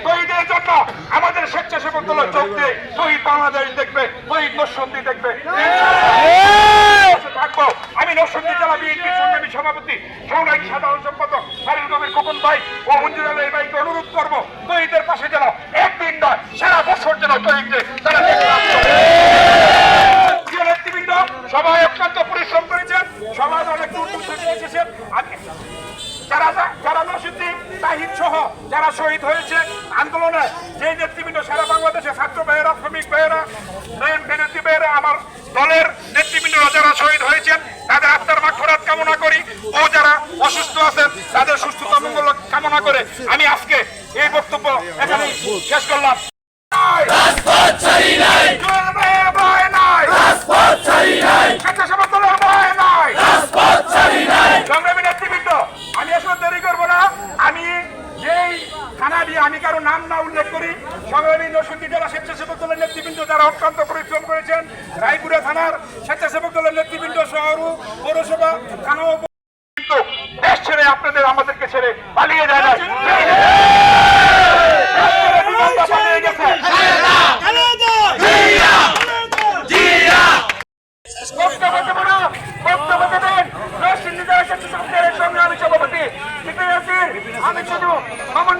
শহীদের জন্য আমাদের স্বেচ্ছাসেবক দল যোগ দিয়ে শহীদ বাংলাদেশ দেখবে, শহীদ নরসিংদী দেখবে। থাকবো আমি নরসিংদী জেলা বিএনপির সংগ্রামী সভাপতি সংগ্রামী সাধারণ সম্পাদক খালিদ কবির খোকন ভাই ও মঞ্জুর আলী ভাইকে অনুরোধ করবো শহীদের পাশে যেন একদিন নয় সারা বছর যেন শহীদদের তারা নেতৃবৃন্দ সবাই অত্যন্ত পরিশ্রম করেছেন, সবাই অনেক দূর দূর থেকে এসেছেন। যারা নরসিংদী তাহিদ সহ যারা শহীদ হয়েছে আন্দোলনে, যে নেতৃবৃন্দ সারা বাংলাদেশে ছাত্র ভাইয়েরা, শ্রমিক ভাইয়েরা, বিরোধী ভাইয়েরা, আমার দলের নেতৃবৃন্দরা যারা শহীদ হয়েছেন তাদের আত্মার মাগফিরাত কামনা করি ও যারা অসুস্থ আছেন তাদের সুস্থতা মঙ্গল কামনা করে আমি আজকে এই বক্তব্য এখানেই শেষ করলাম। সংগ্রামী নেতৃবৃন্দ, আমি আসলে দেরি করবো না। আমি যেই থানা দিয়ে আমি কারো নাম না উল্লেখ করি, সংগ্রামী নরসিংদী জেলা স্বেচ্ছাসেবক দলের নেতৃবৃন্দ যারা অত্যন্ত পরিশ্রম করেছেন, রায়পুরা থানার স্বেচ্ছাসেবক দলের নেতৃবৃন্দ শহর পৌরসভা থানা দেশ ছেড়ে আপনাদের আমাদেরকে ছেড়ে পালিয়ে যায় না, পালিয়ে গেছে। বক্তব্য দেবেন নরসিংদী জেলা স্বেচ্ছাসেবক দলের সংগ্রামী সভাপতি আমি শুধু মামুন